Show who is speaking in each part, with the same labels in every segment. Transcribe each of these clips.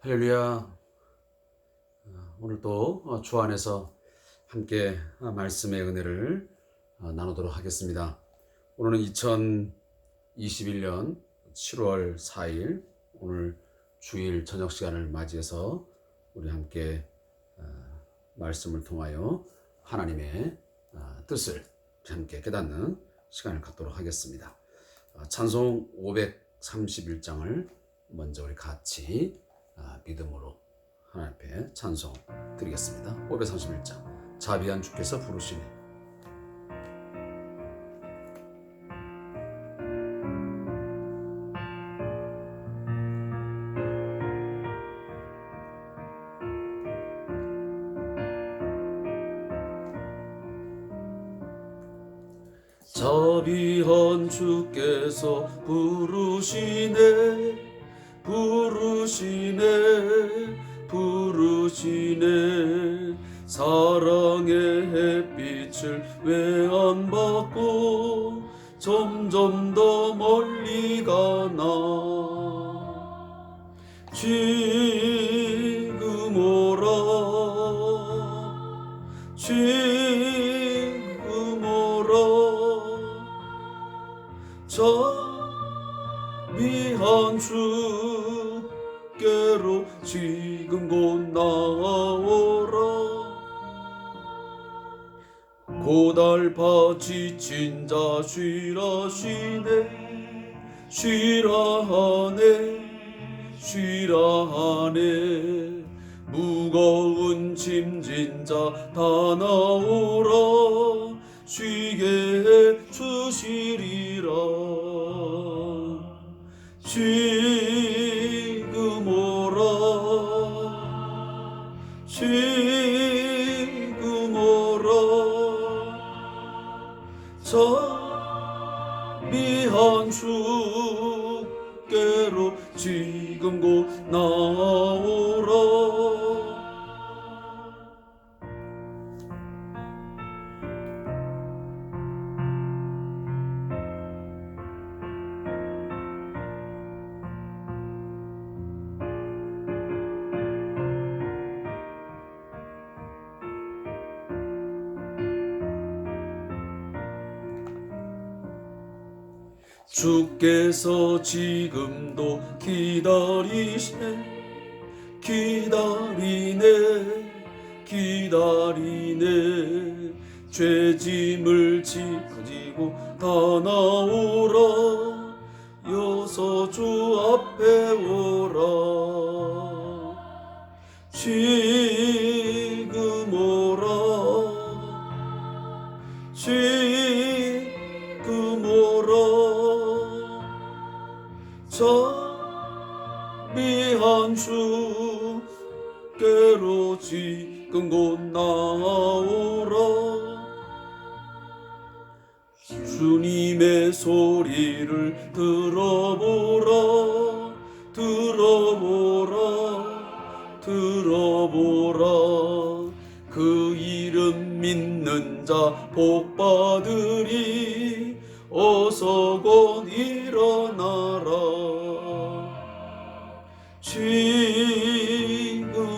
Speaker 1: 할렐루야. 오늘 또 주 안에서 함께 말씀의 은혜를 나누도록 하겠습니다. 오늘은 2021년 7월 4일 오늘 주일 저녁 시간을 맞이해서 우리 함께 말씀을 통하여 하나님의 뜻을 함께 깨닫는 시간을 갖도록 하겠습니다. 찬송 531장을 먼저 우리 같이 믿음으로 하나님 앞에 찬송 드리겠습니다. 531장 자비한 주께서 부르시네. 자비한 주께서 부르시네 부르시네 부르시네 사랑의 햇빛을 왜 안 받고 점점 더 멀리 가나 지금 오라 지금 오라 자비한 주께로 지금 곧 나오라 고달파 지친 자 쉬라 쉬네 쉬라 하네 쉬라 하네 무거운 짐진 자 다 나오라 쉬게 해 주시리라 지금 오라 지금 오라 자비한 주께로 지금 곧 나오라 주께서 지금도 기다리시네 기다리네 기다리네 죄짐을 지고 다 나오라 여서 주 앞에 오라 지금 오라 지금 오라 자비한 주께로 지금 곧 나오라 주님의 소리를 들어보라 들어보라 들어보라 그 이름 믿는 자 복받으리 어서 곧 일어나라 지금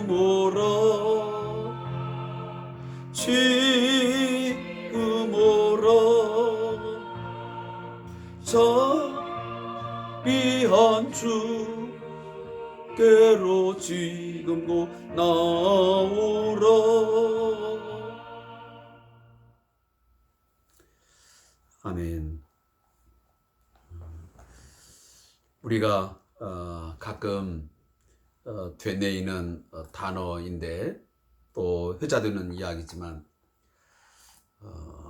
Speaker 1: 오라 지금 오라 자비한 주께로 지금 곧 나오라 아멘. 우리가 가끔 되뇌이는 단어인데 또 회자되는 이야기지만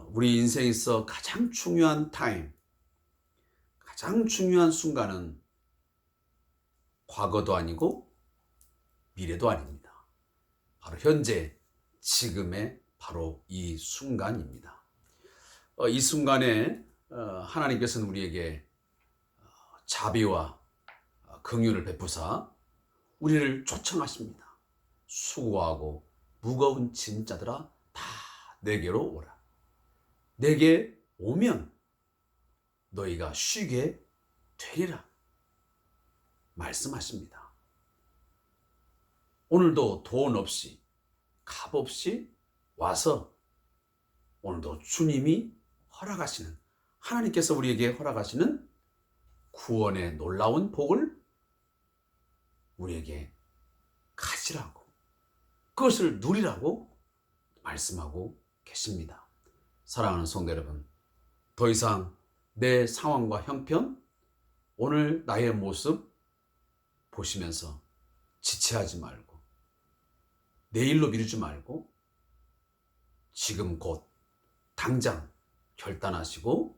Speaker 1: 우리 인생에서 가장 중요한 타임, 가장 중요한 순간은 과거도 아니고 미래도 아닙니다. 바로 현재, 지금의 바로 이 순간입니다. 이 순간에 하나님께서는 우리에게 자비와 긍휼을 베푸사 우리를 초청하십니다. 수고하고 무거운 짐자들아 다 내게로 오라. 내게 오면 너희가 쉬게 되리라 말씀하십니다. 오늘도 돈 없이 값 없이 와서 오늘도 주님이 허락하시는, 하나님께서 우리에게 허락하시는 구원의 놀라운 복을 우리에게 가지라고, 그것을 누리라고 말씀하고 계십니다. 사랑하는 성도 여러분, 더 이상 내 상황과 형편, 오늘 나의 모습 보시면서 지체하지 말고, 내일로 미루지 말고 지금 곧 당장 결단하시고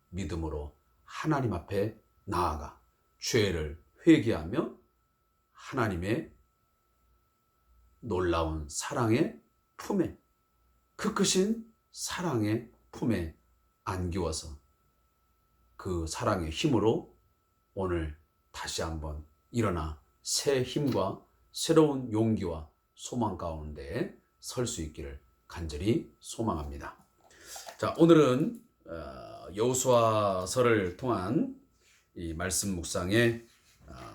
Speaker 1: 믿음으로 하나님 앞에 나아가 죄를 회개하며 하나님의 놀라운 사랑의 품에, 그 크신 사랑의 품에 안기워서 그 사랑의 힘으로 오늘 다시 한번 일어나 새 힘과 새로운 용기와 소망 가운데 설 수 있기를 간절히 소망합니다. 자, 오늘은 여호수아서를 통한 이 말씀 묵상의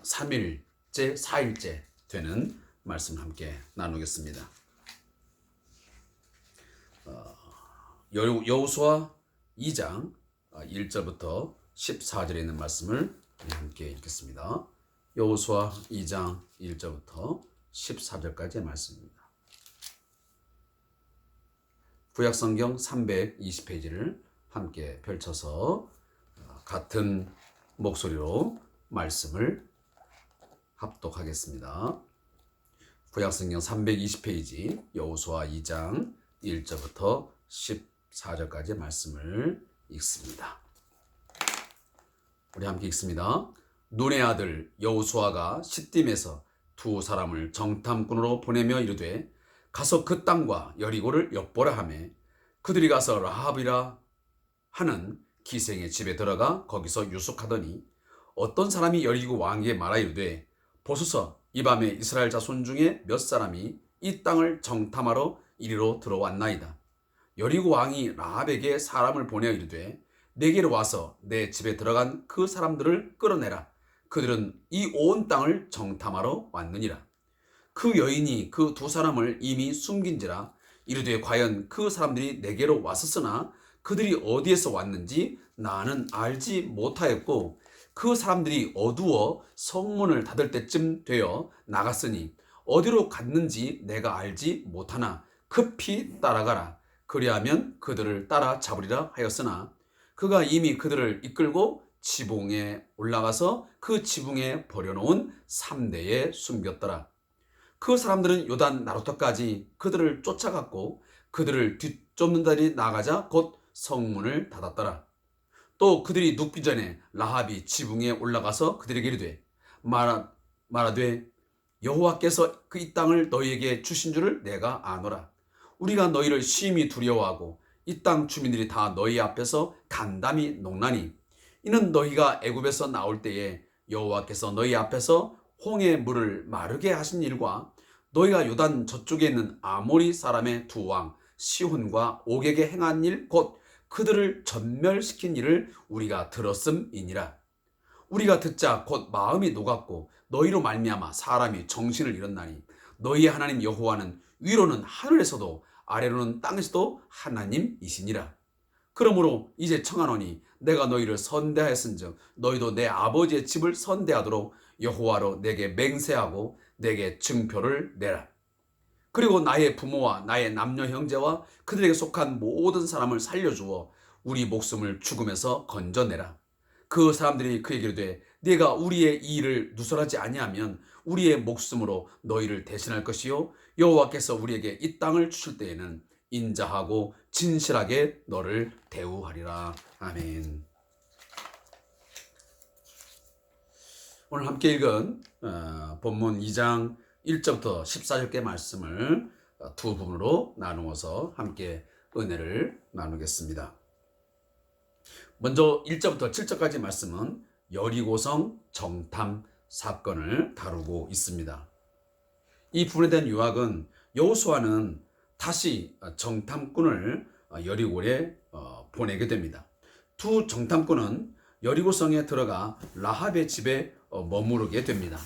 Speaker 1: 3일째, 4일째 되는 말씀 함께 나누겠습니다. 여호수아 2장 1절부터 14절에 있는 말씀을 함께 읽겠습니다. 여호수아 2장 1절부터 14절까지의 말씀입니다. 구약성경 320페이지를 함께 펼쳐서 같은 목소리로 말씀을 합독하겠습니다. 구약성경 320페이지 여호수아 2장 1절부터 14절까지의 말씀을 읽습니다. 우리 함께 읽습니다. 눈의 아들 여호수아가 시딤에서 두 사람을 정탐꾼으로 보내며 이르되 가서 그 땅과 여리고를 엿보라 하매 그들이 가서 라합이라 하는 기생의 집에 들어가 거기서 유숙하더니 어떤 사람이 여리고 왕에게 말하 이르되 보소서 이 밤에 이스라엘 자손 중에 몇 사람이 이 땅을 정탐하러 이리로 들어왔나이다. 여리고 왕이 라합에게 사람을 보내어 이르되 내게로 와서 내 집에 들어간 그 사람들을 끌어내라. 그들은 이 온 땅을 정탐하러 왔느니라. 그 여인이 그 두 사람을 이미 숨긴지라 이르되 과연 그 사람들이 내게로 왔었으나 그들이 어디에서 왔는지 나는 알지 못하였고 그 사람들이 어두워 성문을 닫을 때쯤 되어 나갔으니 어디로 갔는지 내가 알지 못하나 급히 따라가라. 그리하면 그들을 따라 잡으리라 하였으나 그가 이미 그들을 이끌고 지붕에 올라가서 그 지붕에 버려놓은 삼대에 숨겼더라. 그 사람들은 요단 나루터까지 그들을 쫓아갔고 그들을 뒤쫓는다리 나가자 곧 성문을 닫았더라. 또 그들이 눕기 전에 라합이 지붕에 올라가서 그들에게 이르되 말하되 여호와께서 그 이 땅을 너희에게 주신 줄을 내가 아노라. 우리가 너희를 심히 두려워하고 이 땅 주민들이 다 너희 앞에서 간담이 녹나니 이는 너희가 애굽에서 나올 때에 여호와께서 너희 앞에서 홍해 물을 마르게 하신 일과 너희가 요단 저쪽에 있는 아모리 사람의 두 왕 시혼과 옥에게 행한 일 곧 그들을 전멸시킨 일을 우리가 들었음이니라. 우리가 듣자 곧 마음이 녹았고 너희로 말미암아 사람이 정신을 잃었나니 너희의 하나님 여호와는 위로는 하늘에서도 아래로는 땅에서도 하나님이시니라. 그러므로 이제 청하노니 내가 너희를 선대하였은즉 너희도 내 아버지의 집을 선대하도록 여호와로 내게 맹세하고 내게 증표를 내라. 그리고 나의 부모와 나의 남녀 형제와 그들에게 속한 모든 사람을 살려주어 우리 목숨을 죽음에서 건져내라. 그 사람들이 그에게 이르되 네가 우리의 이 일을 누설하지 아니하면 우리의 목숨으로 너희를 대신할 것이요 여호와께서 우리에게 이 땅을 주실 때에는 인자하고 진실하게 너를 대우하리라. 아멘. 오늘 함께 읽은 본문 2장 1절부터 14절의 말씀을 두 부분으로 나누어서 함께 은혜를 나누겠습니다. 먼저 1절부터 7절까지 말씀은 여리고성 정탐 사건을 다루고 있습니다. 이 부분에 대한 요약은 여호수아는 다시 정탐꾼을 여리고에 보내게 됩니다. 두 정탐꾼은 여리고성에 들어가 라합의 집에 머무르게 됩니다.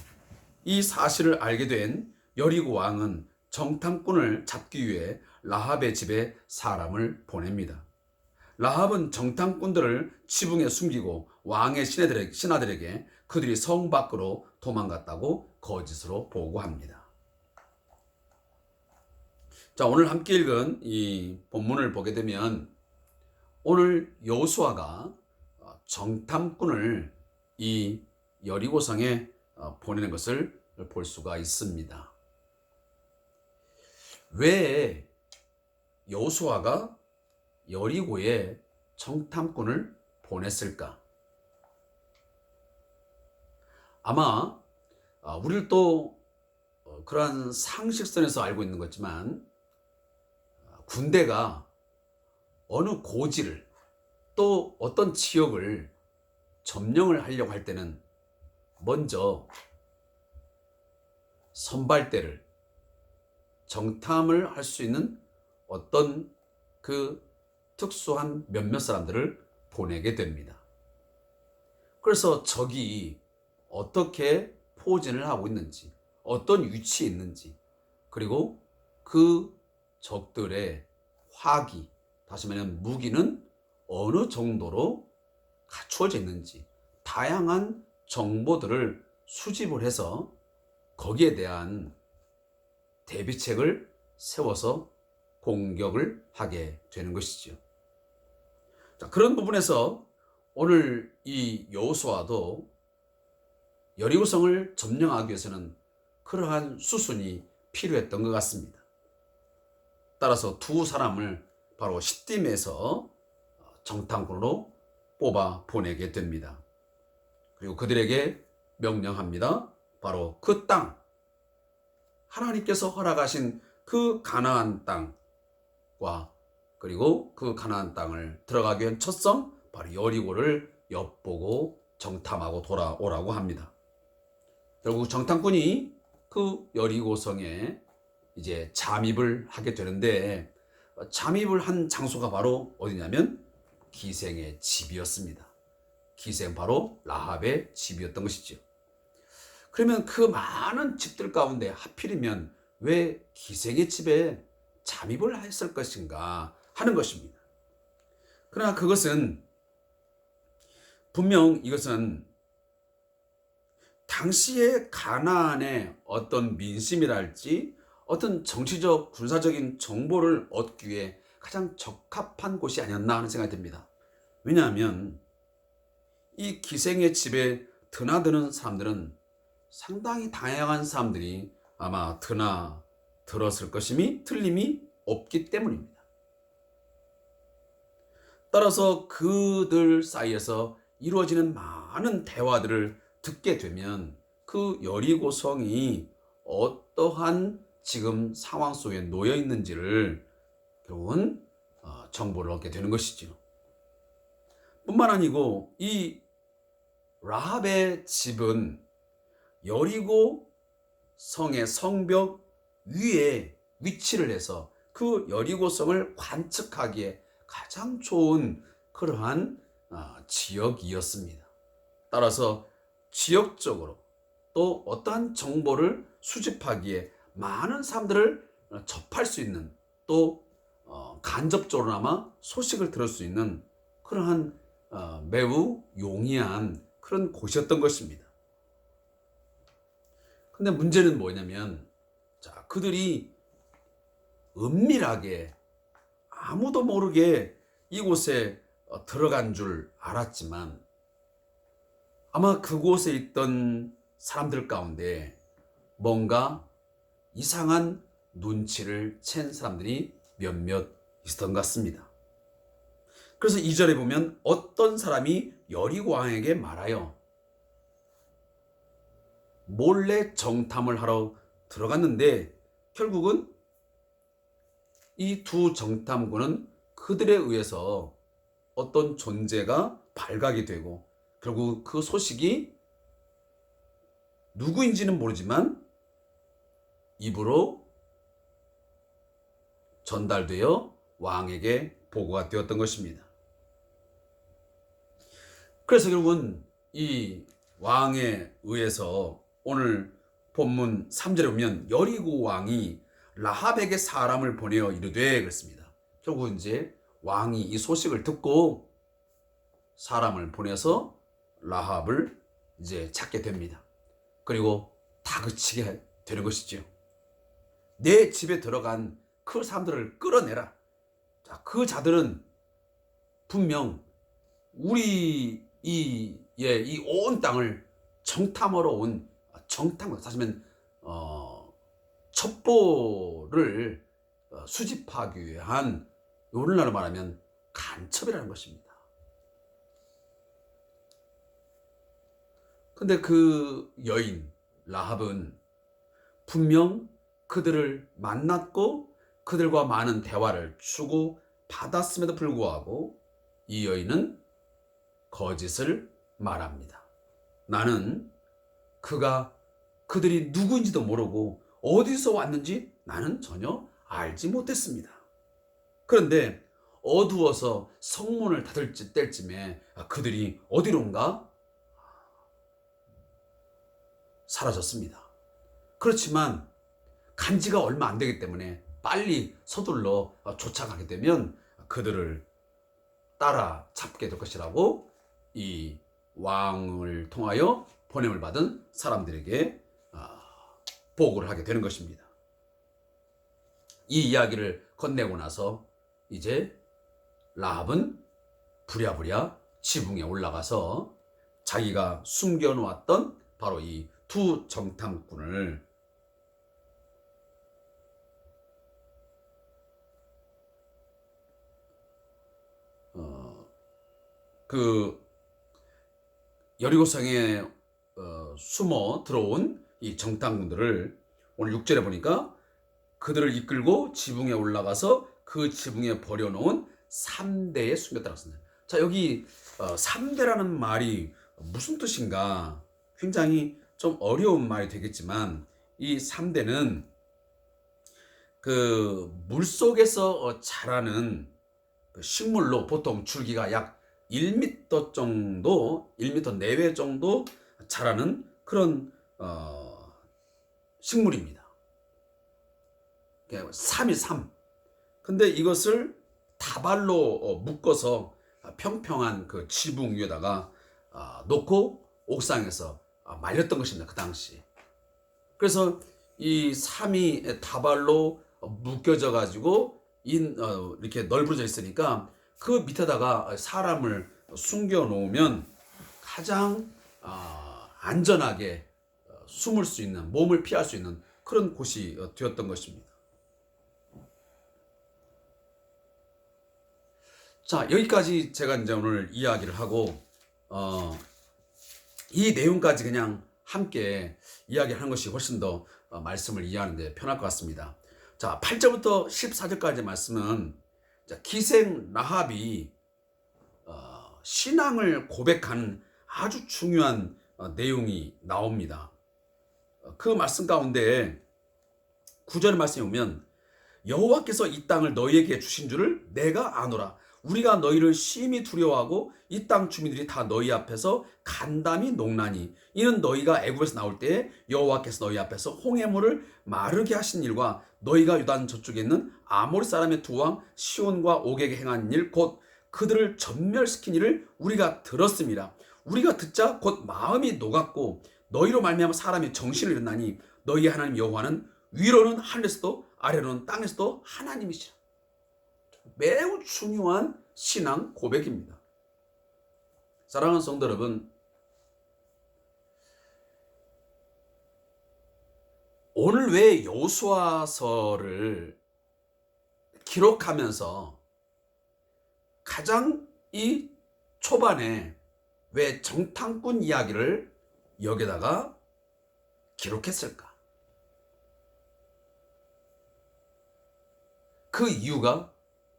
Speaker 1: 이 사실을 알게 된 여리고 왕은 정탐꾼을 잡기 위해 라합의 집에 사람을 보냅니다. 라합은 정탐꾼들을 지붕에 숨기고 왕의 신하들에게 그들이 성 밖으로 도망갔다고 거짓으로 보고합니다. 자, 오늘 함께 읽은 이 본문을 보게 되면 오늘 여호수아가 정탐꾼을 이 여리고성에 보내는 것을 볼 수가 있습니다. 왜 여호수아가 여리고에 정탐꾼을 보냈을까? 아마 우리를 또 그러한 상식선에서 알고 있는 거지만 군대가 어느 고지를 또 어떤 지역을 점령을 하려고 할 때는 먼저 선발대를 정탐을 할 수 있는 어떤 그 특수한 몇몇 사람들을 보내게 됩니다. 그래서 적이 어떻게 포진을 하고 있는지, 어떤 위치에 있는지, 그리고 그 적들의 화기, 다시 말하면 무기는 어느 정도로 갖추어져 있는지 다양한 정보들을 수집을 해서 거기에 대한 대비책을 세워서 공격을 하게 되는 것이죠. 자, 그런 부분에서 오늘 이 여호수아도 여리고성을 점령하기 위해서는 그러한 수순이 필요했던 것 같습니다. 따라서 두 사람을 바로 시딤에서 정탐꾼으로 뽑아 보내게 됩니다. 그리고 그들에게 명령합니다. 바로 그 땅, 하나님께서 허락하신 그 가나안 땅과 그리고 그 가나안 땅을 들어가기 위한 첫 성, 바로 여리고를 엿보고 정탐하고 돌아오라고 합니다. 결국 정탐꾼이 그 여리고성에 이제 잠입을 하게 되는데, 잠입을 한 장소가 바로 어디냐면 기생의 집이었습니다. 기생, 바로 라합의 집이었던 것이죠. 그러면 그 많은 집들 가운데 하필이면 왜 기생의 집에 잠입을 했을 것인가 하는 것입니다. 그러나 그것은 분명 이것은 당시의 가나안의 어떤 민심이랄지 어떤 정치적 군사적인 정보를 얻기 위해 가장 적합한 곳이 아니었나 하는 생각이 듭니다. 왜냐하면 이 기생의 집에 드나드는 사람들은 상당히 다양한 사람들이 아마 드나들었을 것임이 틀림이 없기 때문입니다. 따라서 그들 사이에서 이루어지는 많은 대화들을 듣게 되면 그 여리고성이 어떠한 지금 상황 속에 놓여 있는지를 결국은 정보를 얻게 되는 것이죠. 뿐만 아니고 이 라합의 집은 여리고 성의 성벽 위에 위치를 해서 그 여리고성을 관측하기에 가장 좋은 그러한 지역이었습니다. 따라서 지역적으로 또 어떠한 정보를 수집하기에 많은 사람들을 접할 수 있는, 또 간접적으로나마 소식을 들을 수 있는 그러한 매우 용이한 그런 곳이었던 것입니다. 근데 문제는 뭐냐면, 자, 그들이 은밀하게 아무도 모르게 이곳에 들어간 줄 알았지만 아마 그곳에 있던 사람들 가운데 뭔가 이상한 눈치를 챈 사람들이 몇몇 있었던 것 같습니다. 그래서 2절에 보면 어떤 사람이 여리고 왕에게 말하여 몰래 정탐을 하러 들어갔는데 결국은 이 두 정탐꾼은 그들에 의해서 어떤 존재가 발각이 되고 결국 그 소식이 누구인지는 모르지만 입으로 전달되어 왕에게 보고가 되었던 것입니다. 그래서 결국은 이 왕에 의해서 오늘 본문 3절에 보면 여리고 왕이 라합에게 사람을 보내어 이르되 그랬습니다. 결국 이제 왕이 이 소식을 듣고 사람을 보내서 라합을 이제 찾게 됩니다. 그리고 다그치게 되는 것이죠. 내 집에 들어간 그 사람들을 끌어내라. 자, 그 자들은 분명 우리 이 온 땅을 정탐하러 온 정탐, 사실은 첩보를 수집하기 위한, 오늘날로 말하면 간첩이라는 것입니다. 근데 그 여인 라합은 분명 그들을 만났고 그들과 많은 대화를 주고 받았음에도 불구하고 이 여인은 거짓을 말합니다. 나는 그들이 누구인지도 모르고 어디서 왔는지 나는 전혀 알지 못했습니다. 그런데 어두워서 성문을 닫을 때쯤에 그들이 어디론가 사라졌습니다. 그렇지만 간지가 얼마 안 되기 때문에 빨리 서둘러 쫓아가게 되면 그들을 따라잡게 될 것이라고 이 왕을 통하여 보냄을 받은 사람들에게 보고를 하게 되는 것입니다. 이 이야기를 건네고 나서 이제 라합은 부랴부랴 지붕에 올라가서 자기가 숨겨놓았던 바로 이 두 정탐꾼을 그 여리고성에 숨어 들어온 이 정탐꾼들을 오늘 6절에 보니까 그들을 이끌고 지붕에 올라가서 그 지붕에 버려놓은 3대에 숨겼다고 했습니다. 자, 여기 3대라는 말이 무슨 뜻인가 굉장히 좀 어려운 말이 되겠지만, 이 3대는 그 물속에서 자라는 그 식물로 보통 줄기가 약 1m 정도, 1m 내외 정도 자라는 그런 식물입니다. 3이 3. 근데 이것을 다발로 묶어서 평평한 그 지붕 위에다가 놓고 옥상에서 말렸던 것입니다. 그 당시. 그래서 이 3이 다발로 묶여져 가지고 이렇게 널브러져 있으니까 그 밑에다가 사람을 숨겨 놓으면 가장 안전하게 숨을 수 있는, 몸을 피할 수 있는 그런 곳이 되었던 것입니다. 자, 여기까지 제가 이제 오늘 이야기를 하고 이 내용까지 그냥 함께 이야기하는 것이 훨씬 더 말씀을 이해하는 데 편할 것 같습니다. 자, 8절부터 14절까지 말씀은 기생 라합이 신앙을 고백하는 아주 중요한 내용이 나옵니다. 그 말씀 가운데 9절 말씀에 보면 여호와께서 이 땅을 너희에게 주신 줄을 내가 아노라. 우리가 너희를 심히 두려워하고 이 땅 주민들이 다 너희 앞에서 간담이 녹나니 이는 너희가 애굽에서 나올 때에 여호와께서 너희 앞에서 홍해물을 마르게 하신 일과 너희가 유단 저쪽에 있는 아모리 사람의 두 왕 시온과 옥에게 행한 일 곧 그들을 전멸시킨 일을 우리가 들었습니다. 우리가 듣자 곧 마음이 녹았고 너희로 말미암아 사람이 정신을 잃었나니 너희 하나님 여호와는 위로는 하늘에서도 아래로는 땅에서도 하나님이시라. 매우 중요한 신앙 고백입니다. 사랑하는 성도 여러분, 오늘 왜 여호수아서를 기록하면서 가장 이 초반에 왜 정탐꾼 이야기를 여기다가 기록했을까? 그 이유가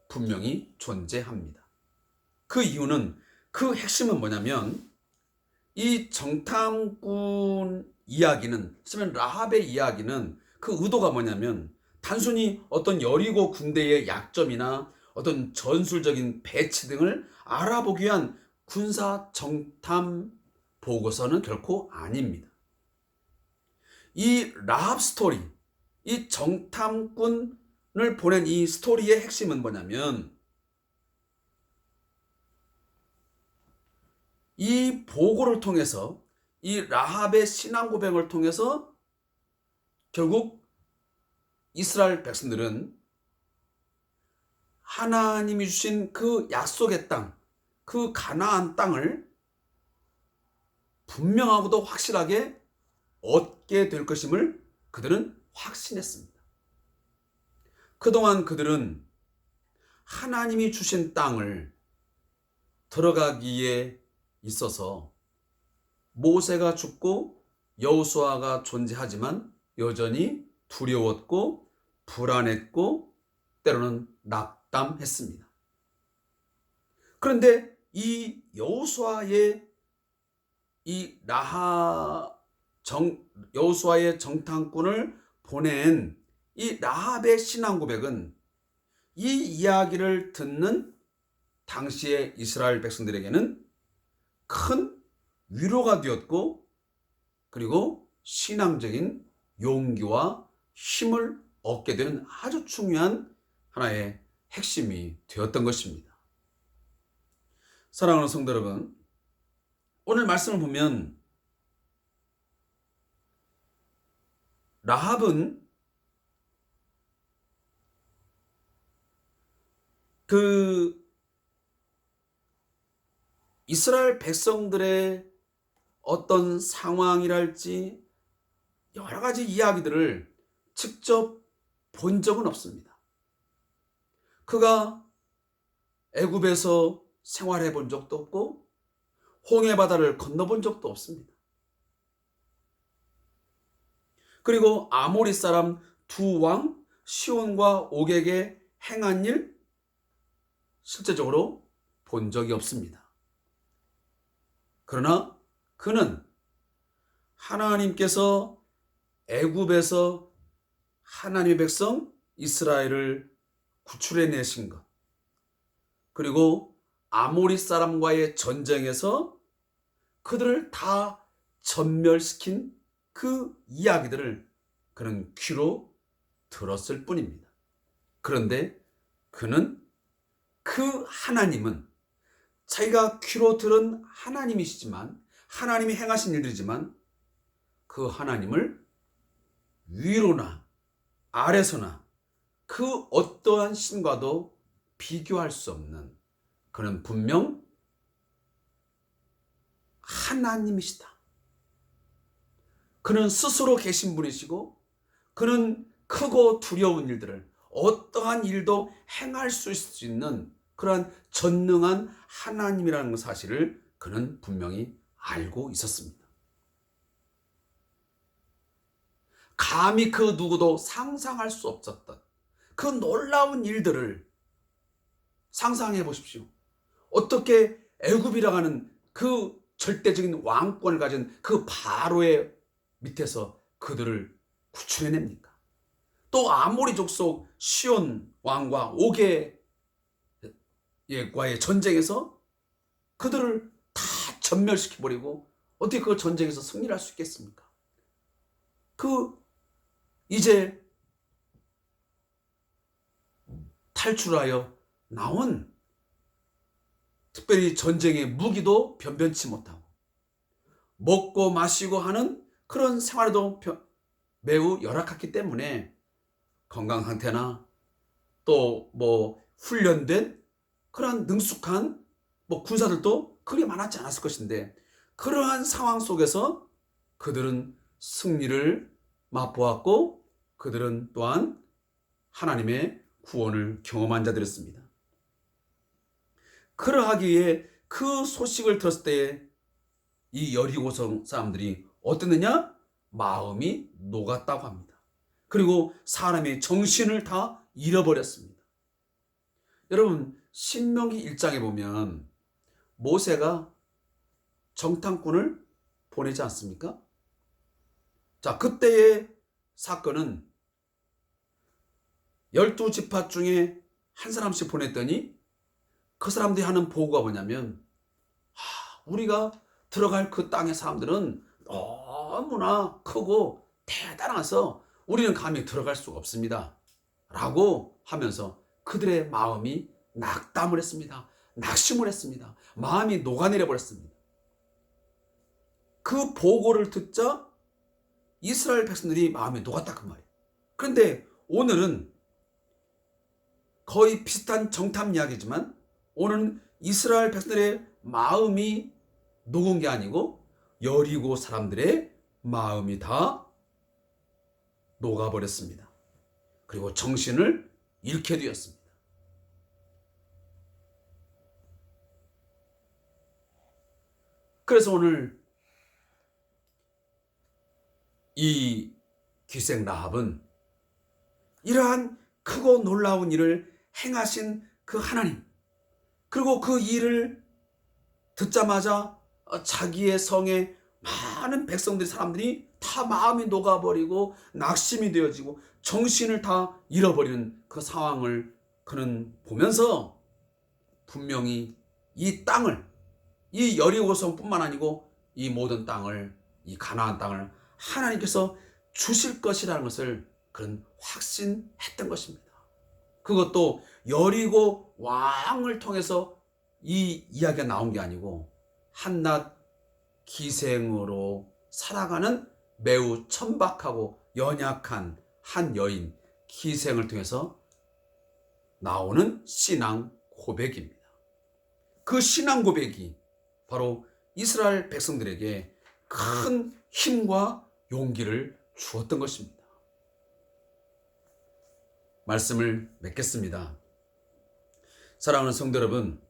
Speaker 1: 분명히 존재합니다. 그 이유는, 그 핵심은 뭐냐면 이 정탐꾼 이야기는, 쓰면 라합의 이야기는 그 의도가 뭐냐면 단순히 어떤 여리고 군대의 약점이나 어떤 전술적인 배치 등을 알아보기 위한 군사 정탐 보고서는 결코 아닙니다. 이 라합 스토리, 이 정탐꾼을 보낸 이 스토리의 핵심은 뭐냐면 이 보고를 통해서 이 라합의 신앙 고백을 통해서 결국 이스라엘 백성들은 하나님이 주신 그 약속의 땅, 그 가나안 땅을 분명하고도 확실하게 얻게 될 것임을 그들은 확신했습니다. 그동안 그들은 하나님이 주신 땅을 들어가기에 있어서 모세가 죽고 여호수아가 존재하지만 여전히 두려웠고 불안했고 때로는 낙담했습니다. 그런데 이 여호수아의 여호수아의 정탐꾼을 보낸 이 라합의 신앙 고백은 이 이야기를 듣는 당시의 이스라엘 백성들에게는 큰 위로가 되었고, 그리고 신앙적인 용기와 힘을 얻게 되는 아주 중요한 하나의 핵심이 되었던 것입니다. 사랑하는 성도 여러분, 오늘 말씀을 보면 라합은 그 이스라엘 백성들의 어떤 상황이랄지 여러 가지 이야기들을 직접 본 적은 없습니다. 그가 애굽에서 생활해 본 적도 없고 홍해 바다를 건너본 적도 없습니다. 그리고 아모리 사람 두 왕 시온과 옥에게 행한 일 실제적으로 본 적이 없습니다. 그러나 그는 하나님께서 애굽에서 하나님의 백성 이스라엘을 구출해내신 것, 그리고 아모리 사람과의 전쟁에서 그들을 다 전멸시킨 그 이야기들을 그는 귀로 들었을 뿐입니다. 그런데 그는 그 하나님은 자기가 귀로 들은 하나님이시지만, 하나님이 행하신 일들이지만 그 하나님을 위로나 아래서나 그 어떠한 신과도 비교할 수 없는, 그는 분명 하나님이시다. 그는 스스로 계신 분이시고, 그는 크고 두려운 일들을 어떠한 일도 행할 수 있을 수 있는 그러한 전능한 하나님이라는 사실을 그는 분명히 알고 있었습니다. 감히 그 누구도 상상할 수 없었던 그 놀라운 일들을 상상해 보십시오. 어떻게 애굽이라고 하는 그 절대적인 왕권을 가진 그 바로의 밑에서 그들을 구출해냅니까? 또 아모리 족속 시온 왕과 옥의 과의 전쟁에서 그들을 다 전멸시켜버리고 어떻게 그 전쟁에서 승리를 할 수 있겠습니까? 이제 탈출하여 나온 특별히 전쟁의 무기도 변변치 못하고 먹고 마시고 하는 그런 생활도 매우 열악했기 때문에 건강 상태나 또 훈련된 그러한 능숙한 군사들도 그리 많았지 않았을 것인데, 그러한 상황 속에서 그들은 승리를 맛보았고 그들은 또한 하나님의 구원을 경험한 자들이었습니다. 그러하기에 그 소식을 들었을 때에 이 여리고 사람들이 어땠느냐? 마음이 녹았다고 합니다. 그리고 사람의 정신을 다 잃어버렸습니다. 여러분, 신명기 1장에 보면 모세가 정탐꾼을 보내지 않습니까? 자, 그때의 사건은 12지파 중에 한 사람씩 보냈더니 그 사람들이 하는 보고가 뭐냐면, 우리가 들어갈 그 땅의 사람들은 너무나 크고 대단해서 우리는 감히 들어갈 수가 없습니다. 라고 하면서 그들의 마음이 낙담을 했습니다. 낙심을 했습니다. 마음이 녹아내려 버렸습니다. 그 보고를 듣자 이스라엘 백성들이 마음이 녹았다 그 말이에요. 그런데 오늘은 거의 비슷한 정탐 이야기지만 오늘은 이스라엘 백성들의 마음이 녹은 게 아니고 여리고 사람들의 마음이 다 녹아버렸습니다. 그리고 정신을 잃게 되었습니다. 그래서 오늘 이 기생 라합은 이러한 크고 놀라운 일을 행하신 그 하나님, 그리고 그 일을 듣자마자 자기의 성에 많은 백성들이 사람들이 다 마음이 녹아버리고 낙심이 되어지고 정신을 다 잃어버리는 그 상황을 그는 보면서 분명히 이 땅을, 이 여리고성뿐만 아니고 이 모든 땅을, 이 가나안 땅을 하나님께서 주실 것이라는 것을 그는 확신했던 것입니다. 그것도 여리고 왕을 통해서 이 이야기가 나온 게 아니고 한낱 기생으로 살아가는 매우 천박하고 연약한 한 여인 기생을 통해서 나오는 신앙 고백입니다. 그 신앙 고백이 바로 이스라엘 백성들에게 큰 힘과 용기를 주었던 것입니다. 말씀을 맺겠습니다. 사랑하는 성도 여러분,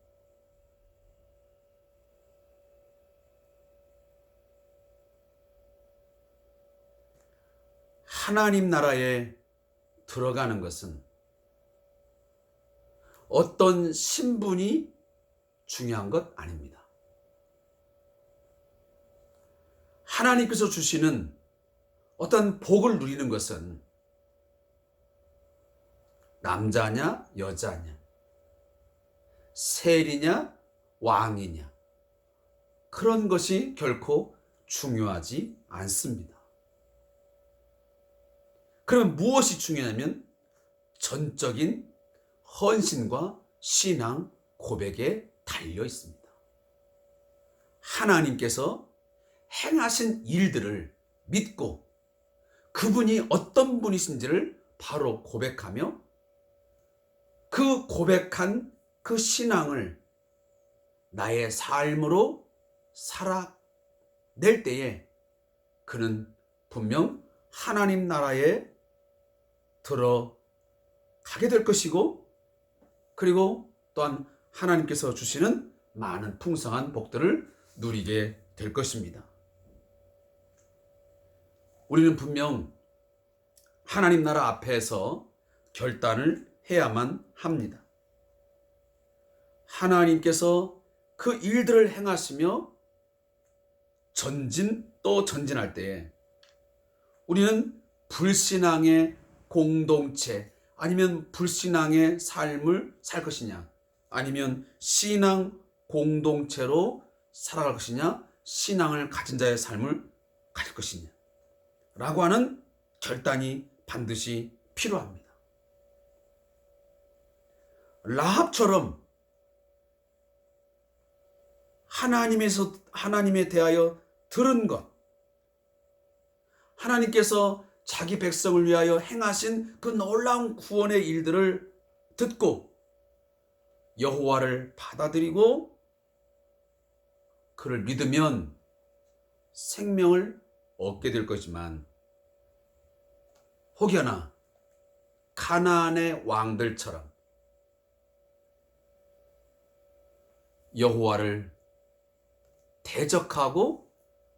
Speaker 1: 하나님 나라에 들어가는 것은 어떤 신분이 중요한 것 아닙니다. 하나님께서 주시는 어떤 복을 누리는 것은 남자냐 여자냐, 세리냐 왕이냐, 그런 것이 결코 중요하지 않습니다. 그럼 무엇이 중요하냐면 전적인 헌신과 신앙 고백에 달려 있습니다. 하나님께서 행하신 일들을 믿고 그분이 어떤 분이신지를 바로 고백하며 그 고백한 그 신앙을 나의 삶으로 살아낼 때에 그는 분명 하나님 나라에 들어가게 될 것이고, 그리고 또한 하나님께서 주시는 많은 풍성한 복들을 누리게 될 것입니다. 우리는 분명 하나님 나라 앞에서 결단을 해야만 합니다. 하나님께서 그 일들을 행하시며 전진 또 전진할 때에 우리는 불신앙의 공동체 아니면 불신앙의 삶을 살 것이냐, 아니면 신앙 공동체로 살아갈 것이냐, 신앙을 가진 자의 삶을 가질 것이냐 라고 하는 결단이 반드시 필요합니다. 라합처럼 하나님에 대하여 들은 것, 하나님께서 자기 백성을 위하여 행하신 그 놀라운 구원의 일들을 듣고 여호와를 받아들이고 그를 믿으면 생명을 얻게 될 거지만, 혹여나 가나안의 왕들처럼 여호와를 대적하고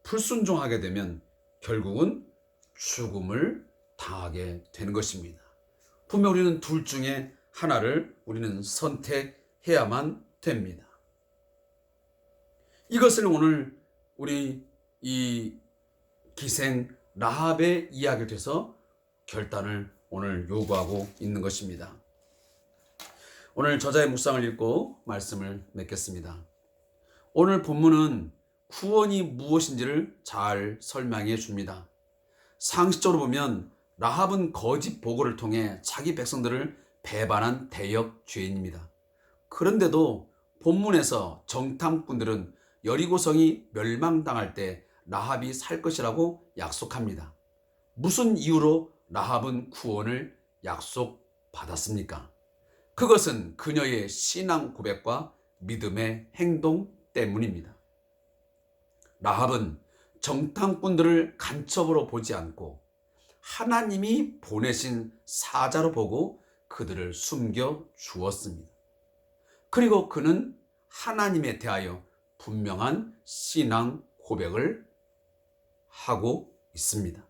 Speaker 1: 불순종하게 되면 결국은 죽음을 당하게 되는 것입니다. 분명 우리는 둘 중에 하나를 우리는 선택해야만 됩니다. 이것을 오늘 우리 이 기생 라합의 이야기를 통해서 결단을 오늘 요구하고 있는 것입니다. 오늘 저자의 묵상을 읽고 말씀을 맺겠습니다. 오늘 본문은 구원이 무엇인지를 잘 설명해 줍니다. 상식적으로 보면 라합은 거짓 보고를 통해 자기 백성들을 배반한 대역 죄인입니다. 그런데도 본문에서 정탐꾼들은 여리고성이 멸망당할 때 라합이 살 것이라고 약속합니다. 무슨 이유로 라합은 구원을 약속받았습니까? 그것은 그녀의 신앙 고백과 믿음의 행동 때문입니다. 라합은 정탐꾼들을 간첩으로 보지 않고 하나님이 보내신 사자로 보고 그들을 숨겨 주었습니다. 그리고 그는 하나님에 대하여 분명한 신앙 고백을 하고 있습니다.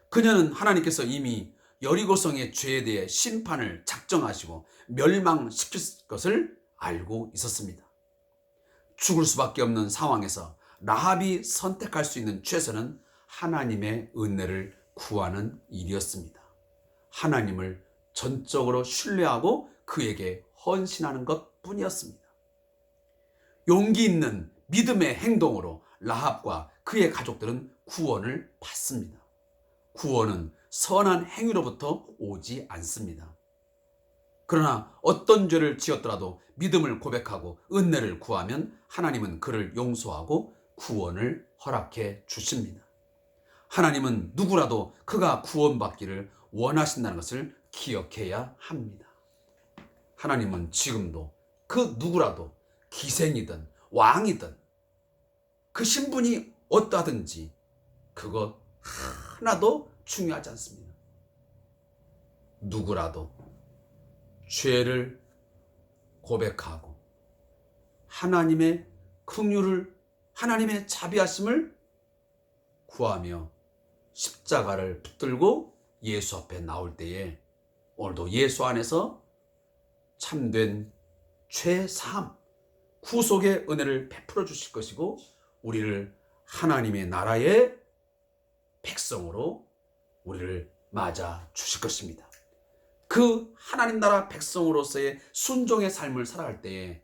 Speaker 1: 그녀는 하나님께서 이미 여리고성의 죄에 대해 심판을 작정하시고 멸망시킬 것을 알고 있었습니다. 죽을 수밖에 없는 상황에서 라합이 선택할 수 있는 최선은 하나님의 은혜를 구하는 일이었습니다. 하나님을 전적으로 신뢰하고 그에게 헌신하는 것뿐이었습니다. 용기 있는 믿음의 행동으로 라합과 그의 가족들은 구원을 받습니다. 구원은 선한 행위로부터 오지 않습니다. 그러나 어떤 죄를 지었더라도 믿음을 고백하고 은혜를 구하면 하나님은 그를 용서하고 구원을 허락해 주십니다. 하나님은 누구라도 그가 구원받기를 원하신다는 것을 기억해야 합니다. 하나님은 지금도 그 누구라도 기생이든 왕이든 그 신분이 어떠하든지 그것 하나도 중요하지 않습니다. 누구라도 죄를 고백하고 하나님의 긍휼을, 하나님의 자비하심을 구하며 십자가를 붙들고 예수 앞에 나올 때에 오늘도 예수 안에서 참된 죄사함, 구속의 은혜를 베풀어 주실 것이고 우리를 하나님의 나라의 백성으로 우리를 맞아 주실 것입니다. 그 하나님 나라 백성으로서의 순종의 삶을 살아갈 때에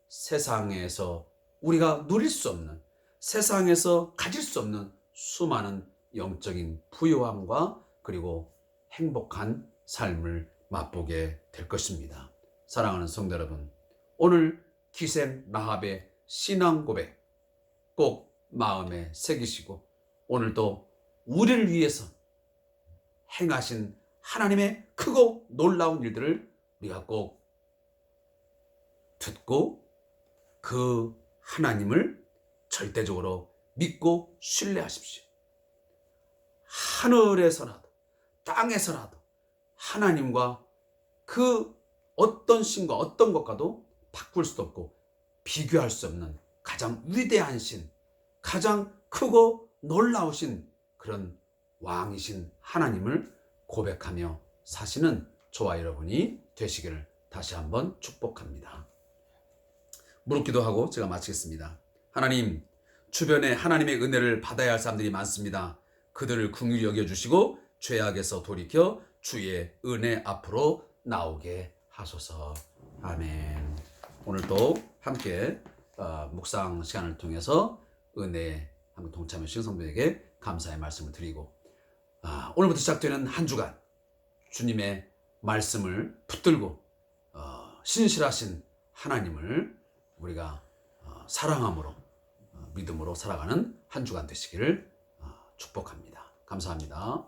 Speaker 1: 세상에서 우리가 누릴 수 없는, 세상에서 가질 수 없는 수많은 영적인 부요함과 그리고 행복한 삶을 맛보게 될 것입니다. 사랑하는 성도 여러분, 오늘 기생 라합의 신앙 고백 꼭 마음에 새기시고 오늘도 우리를 위해서 행하신 하나님의 크고 놀라운 일들을 우리가 꼭 듣고 그 하나님을 절대적으로 믿고 신뢰하십시오. 하늘에서라도 땅에서라도 하나님과 그 어떤 신과 어떤 것과도 바꿀 수도 없고 비교할 수 없는 가장 위대한 신, 가장 크고 놀라우신 그런 왕이신 하나님을 고백하며 사시는 저와 여러분이 되시기를 다시 한번 축복합니다. 무릎 기도하고 제가 마치겠습니다. 하나님, 주변에 하나님의 은혜를 받아야 할 사람들이 많습니다. 그들을 긍휼히 여겨주시고 죄악에서 돌이켜 주의 은혜 앞으로 나오게 하소서. 아멘. 오늘도 함께 묵상 시간을 통해서 은혜 한번 동참해 주신 성도에게 감사의 말씀을 드리고 오늘부터 시작되는 한 주간 주님의 말씀을 붙들고 신실하신 하나님을 우리가 사랑함으로 믿음으로 살아가는 한 주간 되시기를 축복합니다. 감사합니다.